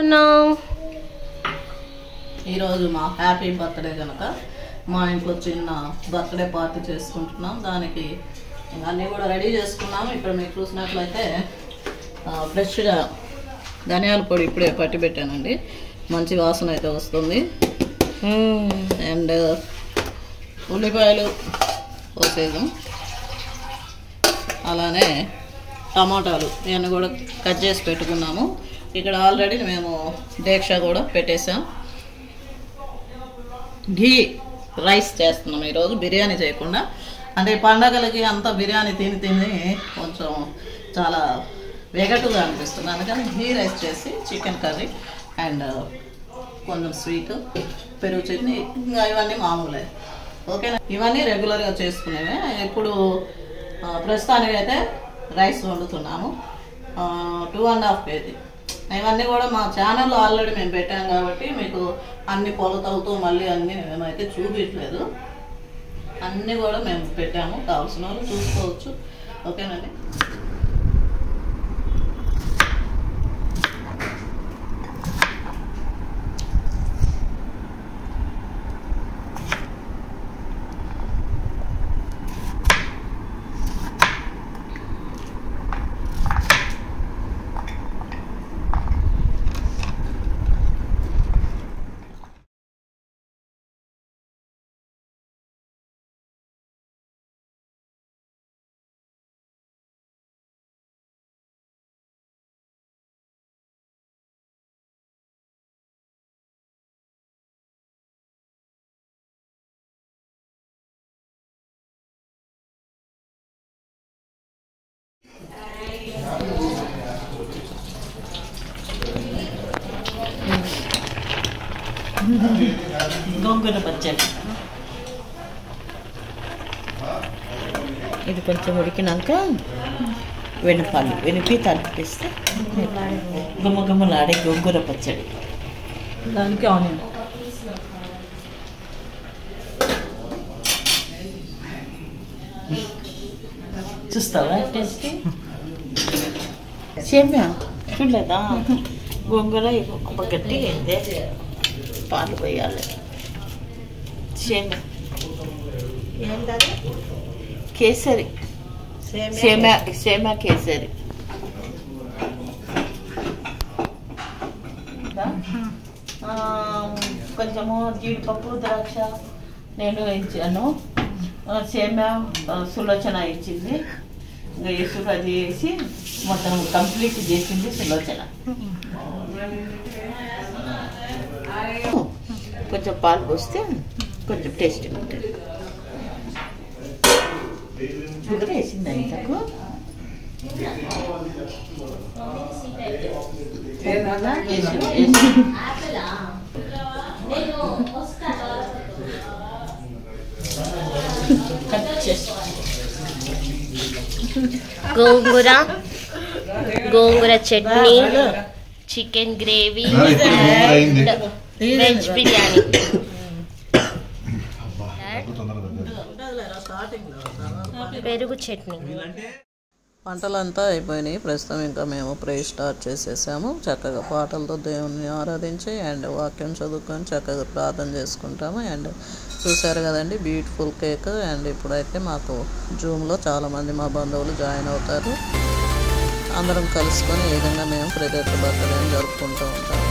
చేస్తున్నావు? ఈరోజు మా హ్యాపీ బర్త్డే కనుక మా ఇంట్లో చిన్న బర్త్డే పార్టీ చేసుకుంటున్నాం. దానికి అన్నీ కూడా రెడీ చేసుకున్నాము. ఇక్కడ మీకు చూసినట్లయితే ఫ్రెష్గా ధనియాల పొడి ఇప్పుడే పట్టి పెట్టానండి. మంచి వాసన అయితే వస్తుంది. అండ్ ఉల్లిపాయలు పోసేద్దాం. అలానే టమాటాలు ఇవన్నీ కూడా కట్ చేసి పెట్టుకున్నాము. ఇక్కడ ఆల్రెడీ మేము దీక్ష కూడా పెట్టేసాం. ఘీ రైస్ చేస్తున్నాం ఈరోజు, బిర్యానీ చేయకుండా. అంటే పండగలకి అంతా బిర్యానీ తిని కొంచెం చాలా వెగటుగా అనిపిస్తుంది. అందుకని ఘీ రైస్ చేసి చికెన్ కర్రీ అండ్ కొంచెం స్వీట్, పెరుగు చట్నీ, ఇంకా ఇవన్నీ మామూలే. ఓకేనా, ఇవన్నీ రెగ్యులర్గా చేసుకునేవే. ఇప్పుడు ప్రస్తుతానికి అయితే రైస్ వండుతున్నాము. 2.5 kg. ఇవన్నీ కూడా మా ఛానల్లో ఆల్రెడీ మేము పెట్టాం కాబట్టి మీకు అన్ని కొలతలతో మళ్ళీ అన్నీ మేమైతే చూపించలేదు. అన్నీ కూడా మేము పెట్టాము, కావాల్సిన వాళ్ళు చూసుకోవచ్చు. ఓకేనండి. గోంగూర పచ్చడి ఇది కొంచెం ఉడికినాక వెనిపి తలిపిస్తే గుమ్మగుమ్మలాడే గోంగూర పచ్చడి. దానికి ఆనియన్ చూస్తావా టేస్ట్? సేమ్యా చూడలేదా? గోంగూర గట్టిగా అయితే పాలు పోయాలి. సేమ్యా కేసరి, సేమ్యా కేసరి. కొంచెము జీడిపప్పు, ద్రాక్ష నేను ఇచ్చాను. సేమ్యా సులోచన ఇచ్చింది. ఇంకా అది వేసి మొత్తం కంప్లీట్ చేసింది సులోచన. కొంచెం పాలు పోస్తే కొంచెం టేస్టీగా ఉంటుంది. షుగర్ వేసిందా ఇంతకు? Gongura chutney, chicken gravy, veg biryani, పెరుగు చట్నీ. వంటలంతా అయిపోయినాయి. ప్రస్తుతం ఇంకా మేము ప్రేయర్ స్టార్ట్ చేసేసాము. చక్కగా పాటలతో దేవుని ఆరాధించి అండ్ వాక్యం చదువుకొని చక్కగా ప్రార్థన చేసుకుంటాము. అండ్ చూసారు కదండి బ్యూటిఫుల్ కేక్. అండ్ ఇప్పుడైతే మాకు జూమ్లో చాలామంది మా బంధువులు జాయిన్ అవుతారు. అందరం కలుసుకొని ఈ విధంగా మేము ప్రతి బర్త్డే జరుపుకుంటూ ఉంటాము.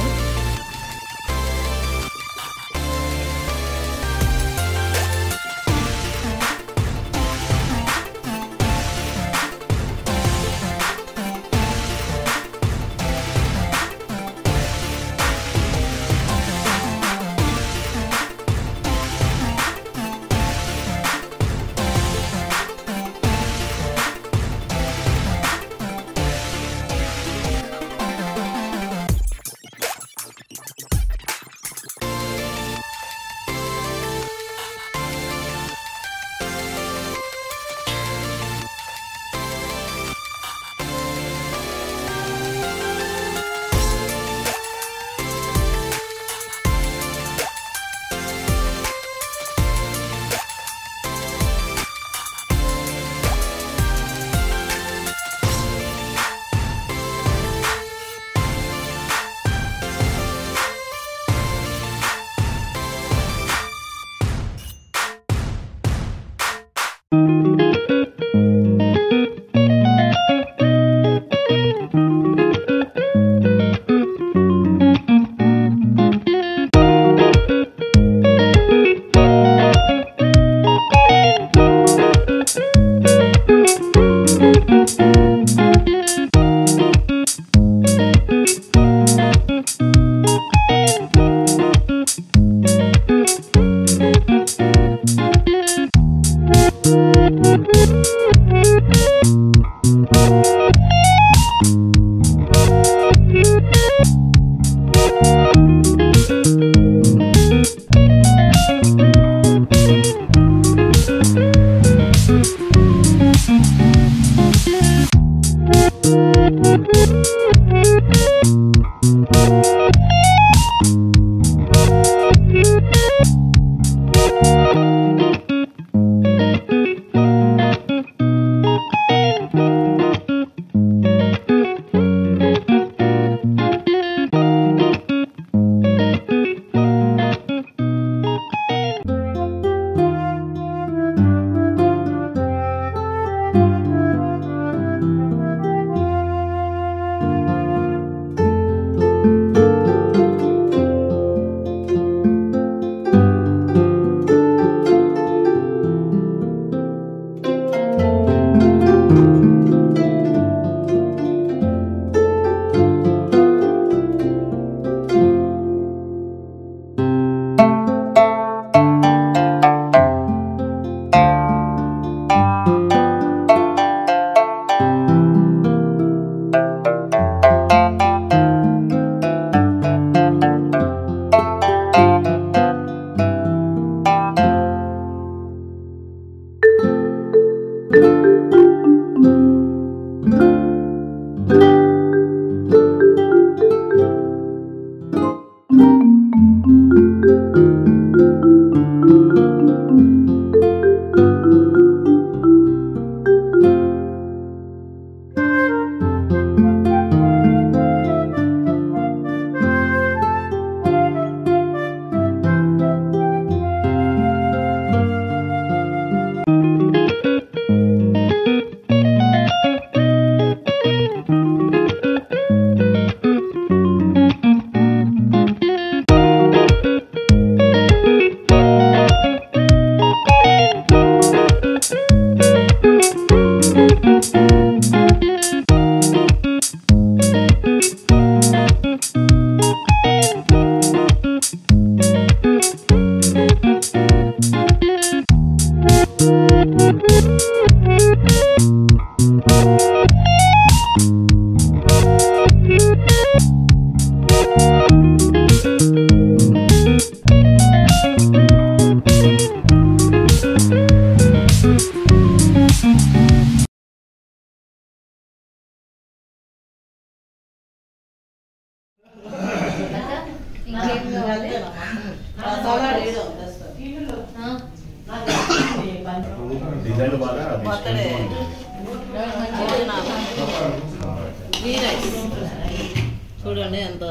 చూడండి ఎంత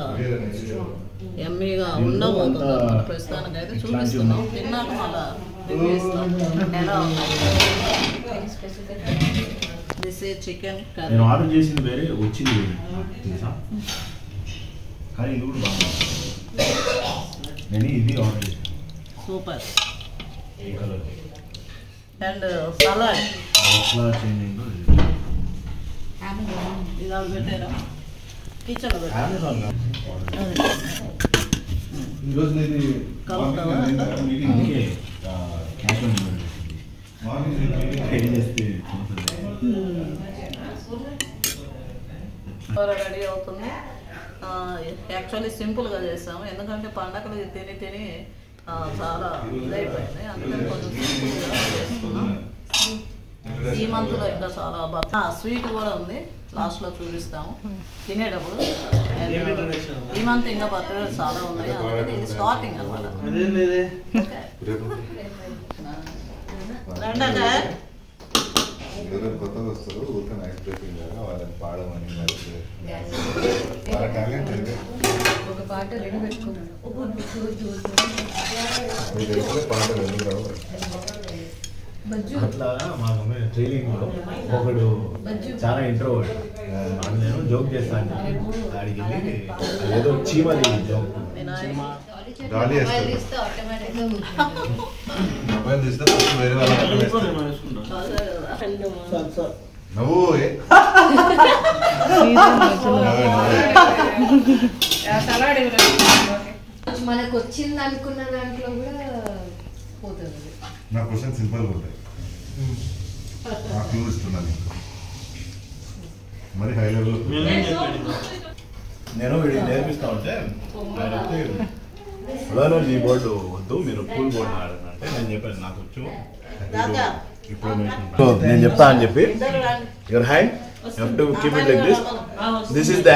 ఎమ్మీగా ఉండబోతుందో ప్రస్తుతానికి అయితే చూపిస్తున్నాం. తిన్నాక మళ్ళా రివ్యూ ఇస్తాం ఎలా ఉన్నాయి. This is chicken curry. నేను ఆర్డర్ చేసింది వేరే వచ్చింది తెలుసా, కానీ ఇది కూడా బాగుంది. నేను ఇది ఆర్డర్ చేశాను. Super. A colour and salad ఎట్లా చేంజ్ అయిందో ఇది వాళ్ళు పెట్టారా కిచెన్లో పెట్టారు. అమెజాన్ ఈరోజు నీది కలుపుతావా? అందుకే క్యాష్ ఆన్ డెలివరీ చేస్తే రెడీ అవుతుంది. యాక్చువల్లీ సింపుల్గా చేసాము, ఎందుకంటే పండగలు తిని తిని చాలా ఇదైపోయింది, అందుకని కొంచెం సింపుల్గా చేసుకున్నాం. ఈ మంత్లో ఇంకా చాలా స్వీట్ కూడా ఉంది, లాస్ట్లో చూపిస్తాము తినేటప్పుడు. ఈ మంత్ ఇంకా బర్త్డే చాలా ఉన్నాయి, అందుకని ఇది స్టార్టింగ్ అనమాట. రండి కొత్తగా వస్తారు ఊరికే ఐస్ బ్రేకింగ్ లాగా వాళ్ళని పాడమని వాళ్ళ టాలెంట్ ఒక పాట రెడీ పెట్టుకున్నాను. పాటలు ఎందుకు రావు అట్లా మాకు ట్రైనింగ్ ఒకడు చాలా ఇంట్రోవర్ట్, నేను జోక్ చేస్తాను ఆడికి వెళ్ళి ఏదో చీమది జోక్ గాలి వేస్తారు. మొబైల్ తీస్తే ఫస్ట్ వేరే వాళ్ళ నువ్వు మనకు వచ్చింది అనుకున్న దాంట్లో కూడా పోతుంది. నా క్వశ్చన్ సింపుల్ ఉంటాయి. ఆ క్లూ ఇస్తున్నాను మరి హై లెవెల్. నేను వీడికి నేర్పిస్తా ఉంటే ఆయన వచ్చి ఈ బోర్డు వద్దు మీరు పూల్ బోర్డు ఆడండి అంటే నేను చెప్పాను నాకు వచ్చు ఇప్పుడు నేను చెప్తా అని చెప్పి your hand you have to keep it like this is the